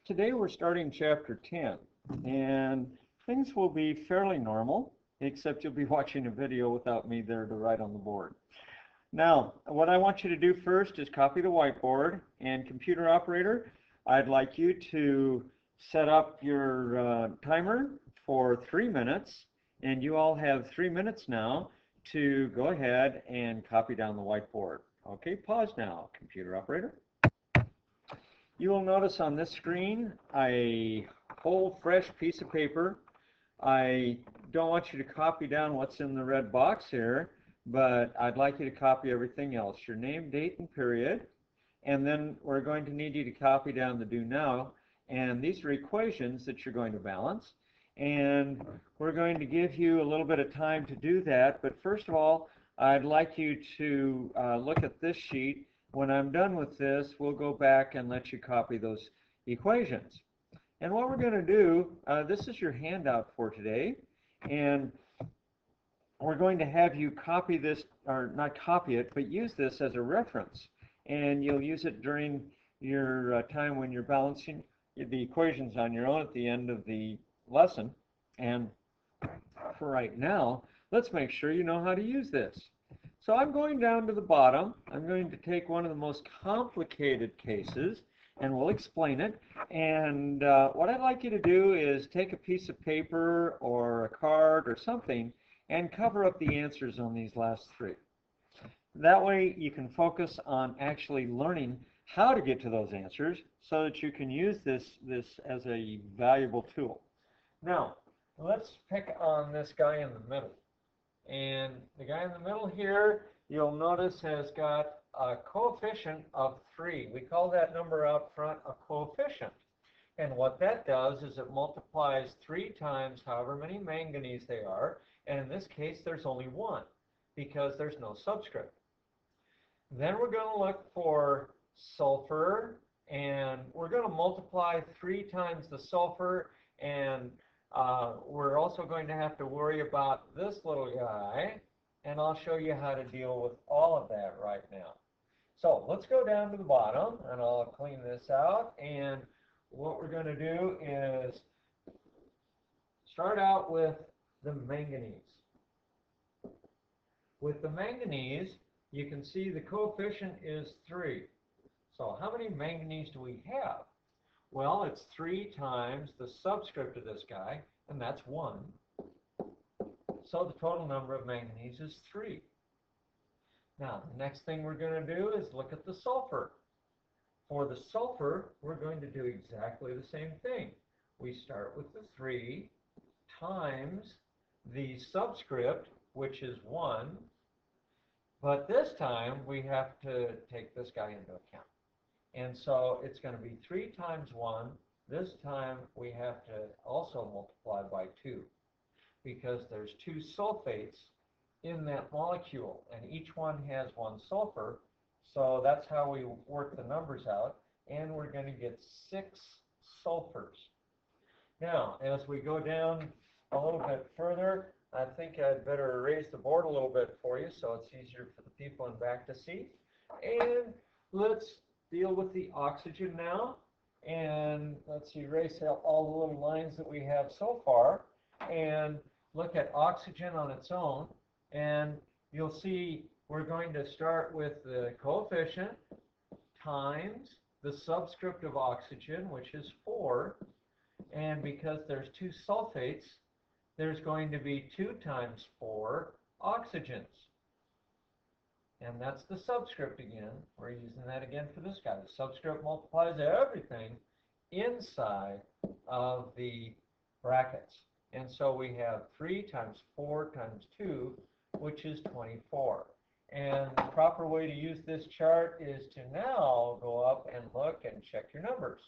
Today we're starting chapter 10, and things will be fairly normal, except you'll be watching a video without me there to write on the board. Now, what I want you to do first is copy the whiteboard, and computer operator, I'd like you to set up your timer for 3 minutes, and you all have 3 minutes now to go ahead and copy down the whiteboard. Okay, pause now, computer operator. You will notice on this screen a whole fresh piece of paper. I don't want you to copy down what's in the red box here, but I'd like you to copy everything else, your name, date, and period. And then we're going to need you to copy down the do now. And these are equations that you're going to balance. And we're going to give you a little bit of time to do that. But first of all, I'd like you to look at this sheet. When I'm done with this, we'll go back and let you copy those equations. And what we're going to do, this is your handout for today, and we're going to have you copy this, or not copy it, but use this as a reference. And you'll use it during your time when you're balancing the equations on your own at the end of the lesson. And for right now, let's make sure you know how to use this. So I'm going down to the bottom. I'm going to take one of the most complicated cases, and we'll explain it. And what I'd like you to do is take a piece of paper or a card or something and cover up the answers on these last three. That way you can focus on actually learning how to get to those answers so that you can use this as a valuable tool. Now, let's pick on this guy in the middle. And the guy in the middle here, you'll notice, has got a coefficient of 3. We call that number out front a coefficient. And what that does is it multiplies 3 times however many manganese they are. And in this case, there's only 1 because there's no subscript. Then we're going to look for sulfur, and we're going to multiply 3 times the sulfur, and we're also going to have to worry about this little guy, and I'll show you how to deal with all of that right now. So let's go down to the bottom, and I'll clean this out. And what we're going to do is start out with the manganese. With the manganese, you can see the coefficient is 3. So how many manganese do we have? Well, it's 3 times the subscript of this guy, and that's 1. So the total number of manganese is 3. Now, the next thing we're going to do is look at the sulfur. For the sulfur, we're going to do exactly the same thing. We start with the 3 times the subscript, which is 1. But this time, we have to take this guy into account. And so it's going to be 3 times 1. This time we have to also multiply by 2 because there's 2 sulfates in that molecule, and each one has 1 sulfur. So that's how we work the numbers out, and we're going to get 6 sulfurs. Now, as we go down a little bit further, I think I'd better erase the board a little bit for you so it's easier for the people in back to see. And let's deal with the oxygen now, and let's erase out all the little lines that we have so far and look at oxygen on its own. And you'll see we're going to start with the coefficient times the subscript of oxygen, which is 4, and because there's 2 sulfates, there's going to be 2 times 4 oxygens. And that's the subscript again. We're using that again for this guy. The subscript multiplies everything inside of the brackets. And so we have 3 times 4 times 2, which is 24. And the proper way to use this chart is to now go up and look and check your numbers.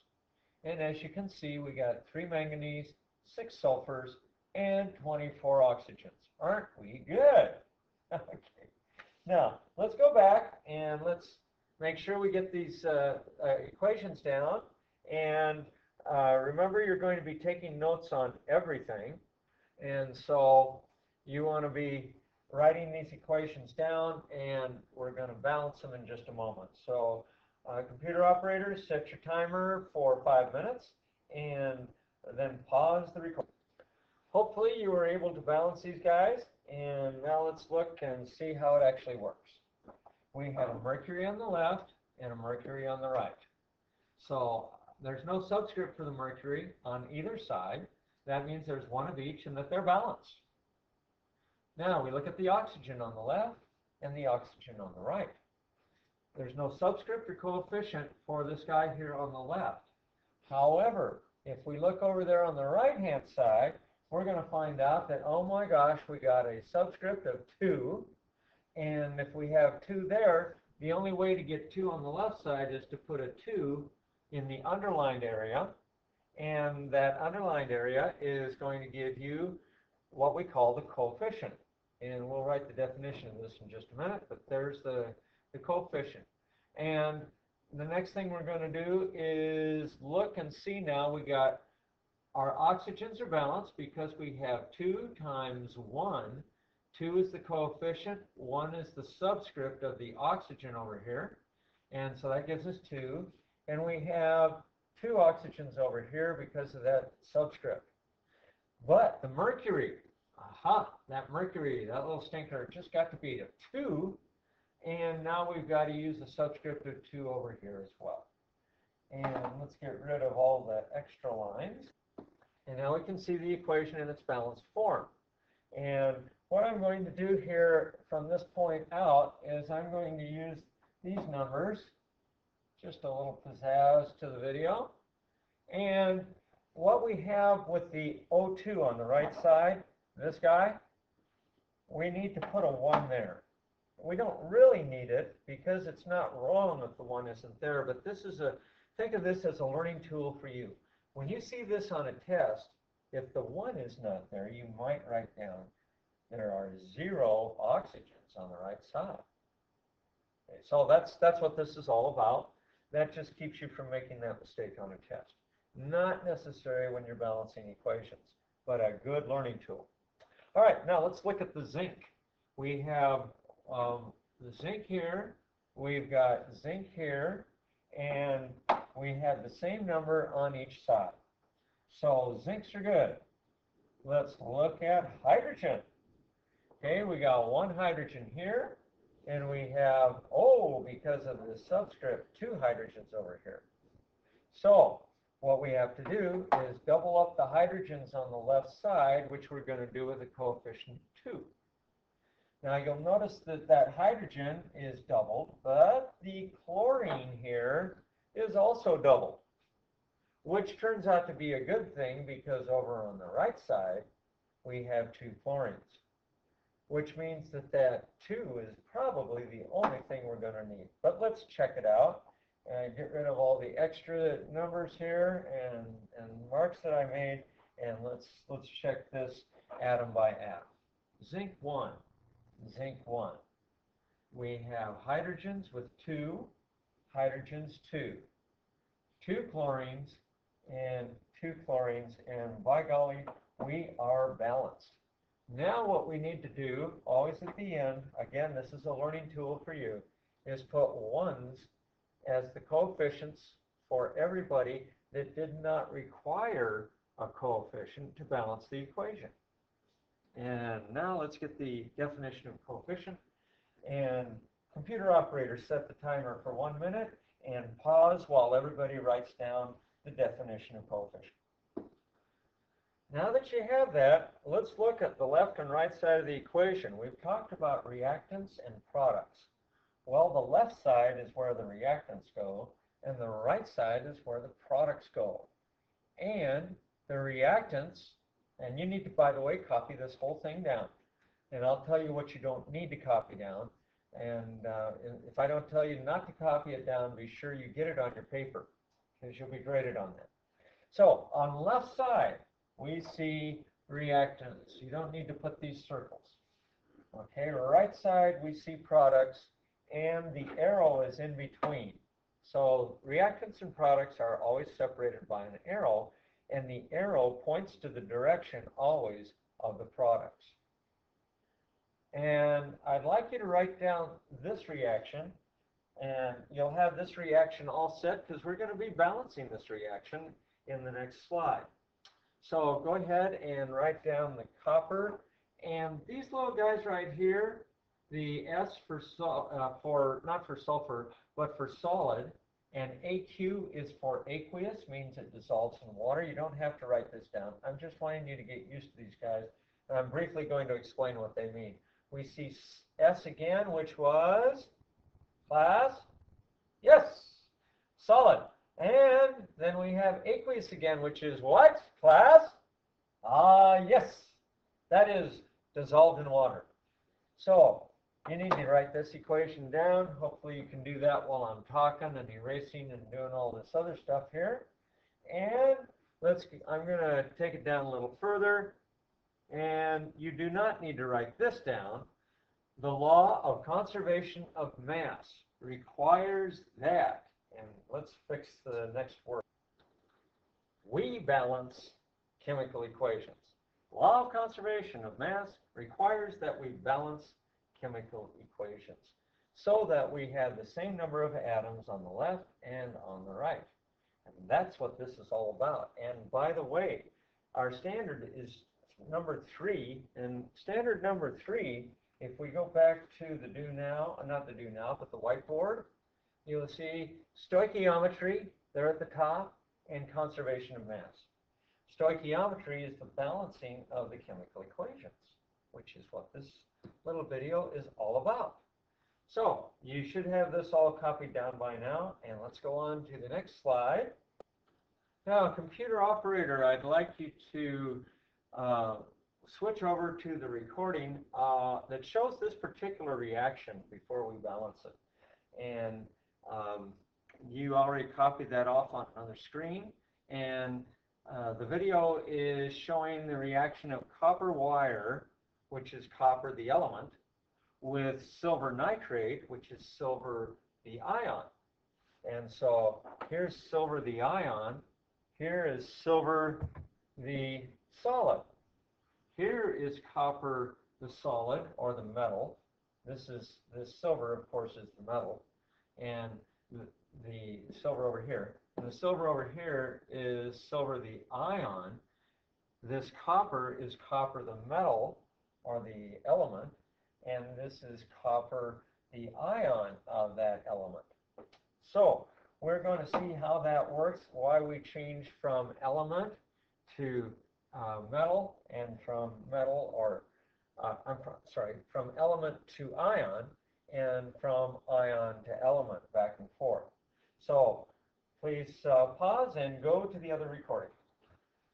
And as you can see, we got 3 manganese, 6 sulfurs, and 24 oxygens. Aren't we good? Okay. Now, let's go back and let's make sure we get these equations down. And remember, you're going to be taking notes on everything. And so you want to be writing these equations down, and we're going to balance them in just a moment. So computer operators, set your timer for 5 minutes, and then pause the recording. Hopefully you were able to balance these guys, and now let's look and see how it actually works. We have a mercury on the left and a mercury on the right. So there's no subscript for the mercury on either side. That means there's one of each and that they're balanced. Now we look at the oxygen on the left and the oxygen on the right. There's no subscript or coefficient for this guy here on the left. However, if we look over there on the right-hand side, we're going to find out that, oh my gosh, we got a subscript of 2. And if we have 2 there, the only way to get 2 on the left side is to put a 2 in the underlined area. And that underlined area is going to give you what we call the coefficient. And we'll write the definition of this in just a minute, but there's the coefficient. And the next thing we're going to do is look and see now we got our oxygens are balanced because we have 2 times 1. 2 is the coefficient, 1 is the subscript of the oxygen over here. And so that gives us 2. And we have 2 oxygens over here because of that subscript. But the mercury, that mercury, that little stinker just got to be a 2. And now we've got to use a subscript of 2 over here as well. And let's get rid of all the extra lines. And now we can see the equation in its balanced form. And what I'm going to do here from this point out is I'm going to use these numbers, just a little pizzazz to the video. And what we have with the O2 on the right side, this guy, we need to put a 1 there. We don't really need it because it's not wrong if the 1 isn't there, but this is think of this as a learning tool for you. When you see this on a test, if the 1 is not there, you might write down there are 0 oxygens on the right side. Okay, so that's what this is all about. That just keeps you from making that mistake on a test. Not necessary when you're balancing equations, but a good learning tool. All right, now let's look at the zinc. We have the zinc here, we've got zinc here, and we have the same number on each side. So zincs are good. Let's look at hydrogen. Okay, we got 1 hydrogen here, and we have, because of the subscript, 2 hydrogens over here. So what we have to do is double up the hydrogens on the left side, which we're going to do with a coefficient 2. Now you'll notice that that hydrogen is doubled, but the chlorine here is also doubled, which turns out to be a good thing because over on the right side we have 2 chlorines, which means that that 2 is probably the only thing we're going to need. But let's check it out and get rid of all the extra numbers here and marks that I made, and let's check this atom by atom. Zinc 1. Zinc 1. We have hydrogens with 2, hydrogens 2, 2 chlorines, and 2 chlorines, and by golly, we are balanced. Now what we need to do, always at the end, again, this is a learning tool for you, is put 1s as the coefficients for everybody that did not require a coefficient to balance the equation. And now let's get the definition of coefficient. And computer operator, set the timer for 1 minute and pause while everybody writes down the definition of coefficient. Now that you have that, let's look at the left and right side of the equation. We've talked about reactants and products. Well, the left side is where the reactants go, and the right side is where the products go. And the reactants, and you need to, by the way, copy this whole thing down. And I'll tell you what you don't need to copy down. And if I don't tell you not to copy it down, be sure you get it on your paper, because you'll be graded on that. So on the left side, we see reactants. You don't need to put these circles. Okay, right side, we see products, and the arrow is in between. So reactants and products are always separated by an arrow, and the arrow points to the direction always of the products. And I'd like you to write down this reaction. And you'll have this reaction all set because we're going to be balancing this reaction in the next slide. So go ahead and write down the copper. And these little guys right here, the S for, not for sulfur, but for solid, and AQ is for aqueous, means it dissolves in water. You don't have to write this down. I'm just wanting you to get used to these guys. And I'm briefly going to explain what they mean. We see S again, which was, class? Yes, solid. And then we have aqueous again, which is what, class? Yes, that is dissolved in water. So you need to write this equation down. Hopefully you can do that while I'm talking and erasing and doing all this other stuff here. And I'm going to take it down a little further. And you do not need to write this down. The law of conservation of mass requires that, and let's fix the next word. We balance chemical equations. Law of conservation of mass requires that we balance chemical equations so that we have the same number of atoms on the left and on the right. And that's what this is all about. And by the way, our standard is number 3, and standard number 3, if we go back to the do now, not the do now, but the whiteboard, you'll see stoichiometry there at the top and conservation of mass. Stoichiometry is the balancing of the chemical equations, which is what this little video is all about. So you should have this all copied down by now, and let's go on to the next slide. Now, computer operator, I'd like you to switch over to the recording that shows this particular reaction before we balance it. And you already copied that off on the screen. And the video is showing the reaction of copper wire, which is copper, the element, with silver nitrate, which is silver, the ion. And so here's silver, the ion. Here is silver, the solid. Here is copper, the solid, or the metal. This silver, of course, is the metal. And the silver over here. And the silver over here is silver, the ion. This copper is copper, the metal, or the element. And this is copper, the ion of that element. So we're going to see how that works, why we change from element to metal, and from metal, or from element to ion, and from ion to element, back and forth. So please pause and go to the other recording.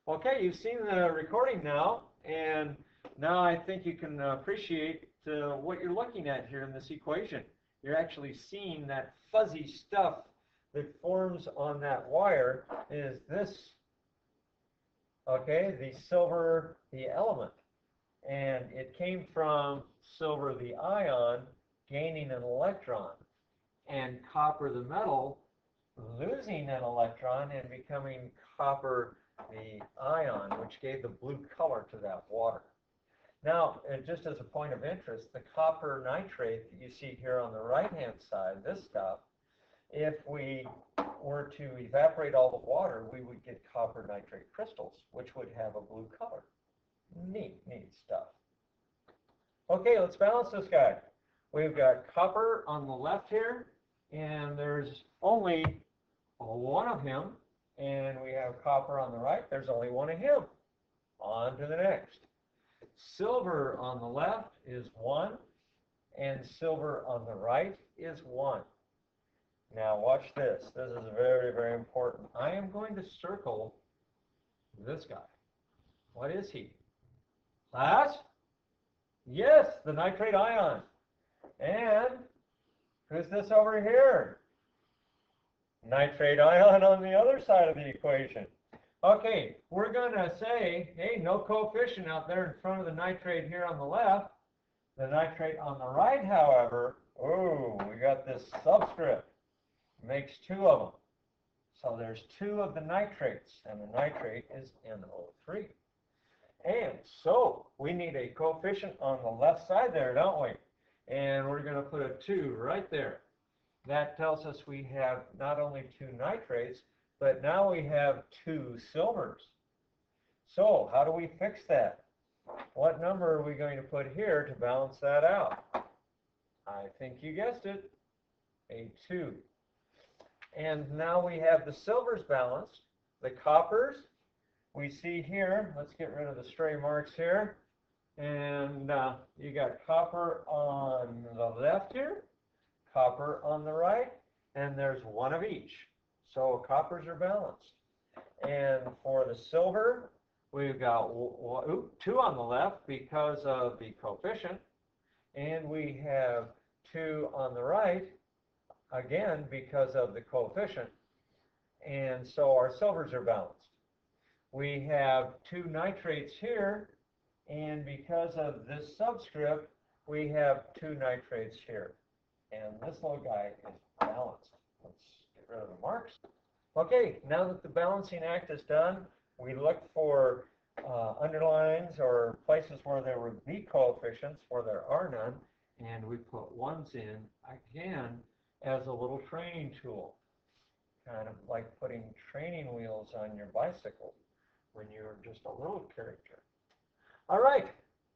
Okay, you've seen the recording now, and now I think you can appreciate what you're looking at here in this equation. You're actually seeing that fuzzy stuff that forms on that wire is this, okay, the silver, the element. And it came from silver, the ion, gaining an electron, and copper, the metal, losing an electron and becoming copper, the ion, which gave the blue color to that water. Now, just as a point of interest, the copper nitrate that you see here on the right-hand side, this stuff, if we were to evaporate all the water, we would get copper nitrate crystals, which would have a blue color. Neat, neat stuff. Okay, let's balance this guy. We've got copper on the left here, and there's only one of him. And we have copper on the right. There's only one of him. On to the next. Silver on the left is 1, and silver on the right is 1. Now watch this. This is very, very important. I am going to circle this guy. What is he? Class? Yes, the nitrate ion. And who's this over here? Nitrate ion on the other side of the equation. Okay, we're going to say, hey, no coefficient out there in front of the nitrate here on the left. The nitrate on the right, however, oh, we got this subscript. Makes 2 of them. So there's 2 of the nitrates, and the nitrate is NO3. And so we need a coefficient on the left side there, don't we? And we're going to put a 2 right there. that tells us we have not only 2 nitrates, but now we have 2 silvers. So how do we fix that? What number are we going to put here to balance that out? I think you guessed it, a 2. And now we have the silvers balanced. The coppers, we see here, let's get rid of the stray marks here. And you got copper on the left here, copper on the right, and there's 1 of each. So coppers are balanced. And for the silver, we've got 2 on the left because of the coefficient, and we have 2 on the right, again, because of the coefficient. And so our silvers are balanced. We have 2 nitrates here, and because of this subscript, we have 2 nitrates here. And this little guy is balanced. Let's get rid of the marks. Okay, now that the balancing act is done, we look for underlines or places where there would be coefficients where there are none, and we put 1s in, again, as a little training tool. Kind of like putting training wheels on your bicycle when you're just a little character. All right,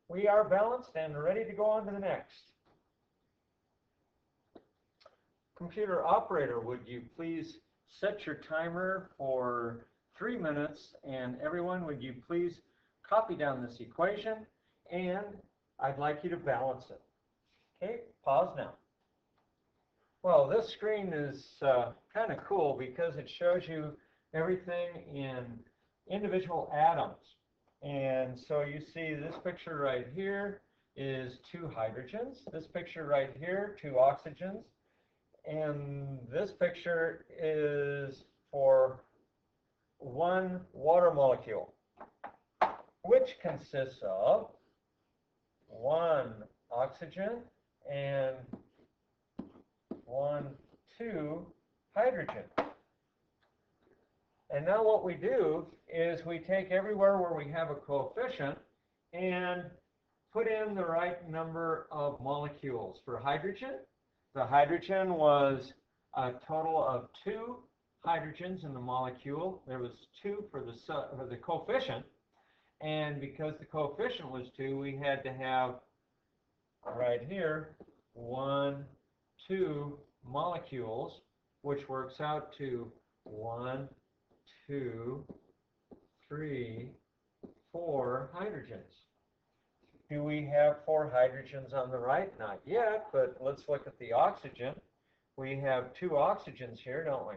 we are balanced and ready to go on to the next. Computer operator, would you please set your timer for 3 minutes, and everyone, would you please copy down this equation, and I'd like you to balance it. Okay, pause now. Well, this screen is kind of cool because it shows you everything in individual atoms. And so you see this picture right here is 2 hydrogens. This picture right here, 2 oxygens. And this picture is for 1 water molecule, which consists of 1 oxygen and 2 hydrogen. And now what we do is we take everywhere where we have a coefficient and put in the right number of molecules. For hydrogen, the hydrogen was a total of 2 hydrogens in the molecule. There was 2 for the coefficient, and because the coefficient was 2, we had to have right here 1, 2 molecules, which works out to 1, 2, 3, 4 hydrogens. Do we have 4 hydrogens on the right? Not yet, but let's look at the oxygen. We have 2 oxygens here, don't we?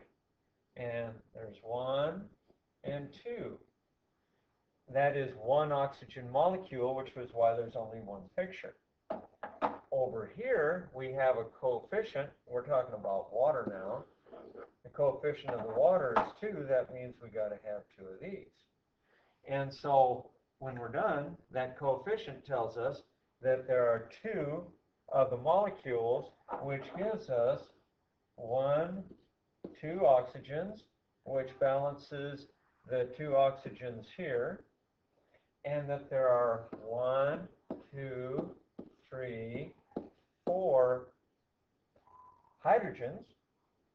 And there's 1 and 2. That is 1 oxygen molecule, which was why there's only 1 picture. Over here, we have a coefficient. We're talking about water now. The coefficient of the water is 2. That means we got to have 2 of these. And so when we're done, that coefficient tells us that there are 2 of the molecules, which gives us 1, 2 oxygens, which balances the 2 oxygens here, and that there are 1, 2, 3, 4 hydrogens,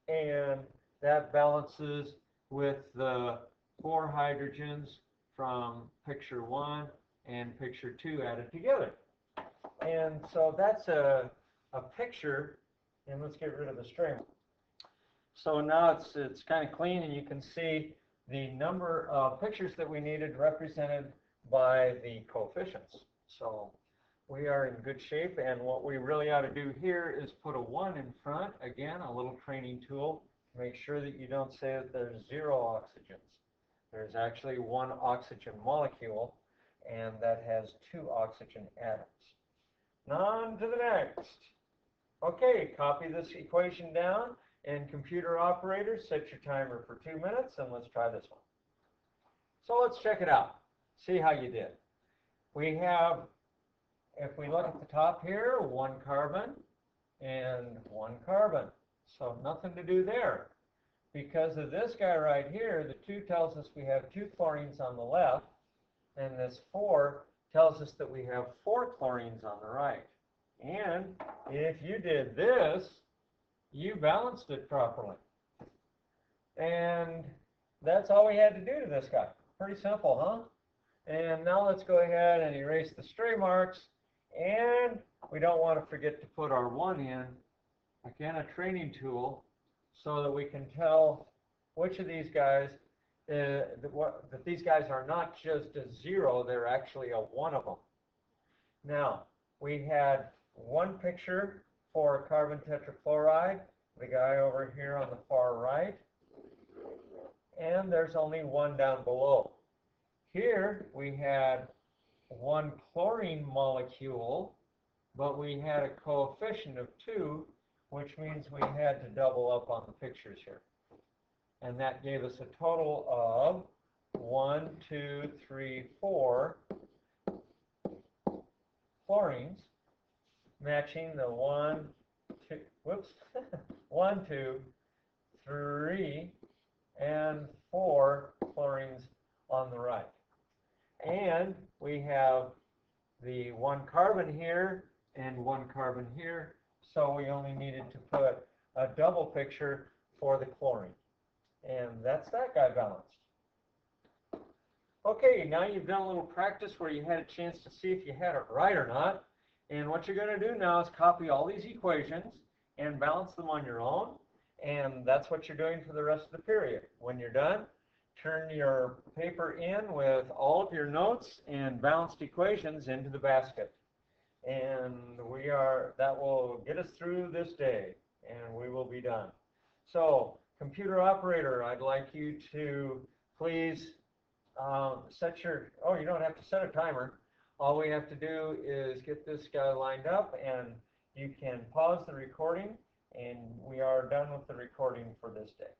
and that balances with the 4 hydrogens from picture 1 and picture 2 added together. And so that's a picture, and let's get rid of the string. So now it's kind of clean, and you can see the number of pictures that we needed represented by the coefficients. So we are in good shape, and what we really ought to do here is put a 1 in front. Again, a little training tool. Make sure that you don't say that there's 0 oxygens. There's actually 1 oxygen molecule, and that has 2 oxygen atoms. Now on to the next. Okay, copy this equation down, and computer operators, set your timer for 2 minutes, and let's try this one. So let's check it out. See how you did. We have, if we look at the top here, 1 carbon and 1 carbon. So nothing to do there. Because of this guy right here, the 2 tells us we have 2 chlorines on the left, and this 4 tells us that we have 4 chlorines on the right. And if you did this, you balanced it properly. And that's all we had to do to this guy. Pretty simple, huh? And now let's go ahead and erase the stray marks. And we don't want to forget to put our 1 in, again, a training tool, so that we can tell which of these guys, that these guys are not just a 0, they're actually a 1 of them. Now, we had one picture for carbon tetrafluoride, the guy over here on the far right, and there's only one down below. Here we had one chlorine molecule, but we had a coefficient of 2, which means we had to double up on the pictures here. And that gave us a total of 1, 2, 3, 4 chlorines, matching the 1, 2, 1, 2, 3, and 4 chlorines on the right. And we have the 1 carbon here and 1 carbon here, so we only needed to put a double picture for the chlorine. And that's that guy balanced. Okay, now you've done a little practice where you had a chance to see if you had it right or not. And what you're going to do now is copy all these equations and balance them on your own. And that's what you're doing for the rest of the period. When you're done, turn your paper in with all of your notes and balanced equations into the basket. And that will get us through this day, and we will be done. So, computer operator, I'd like you to please set your, you don't have to set a timer. All we have to do is get this guy lined up, and you can pause the recording, and we are done with the recording for this day.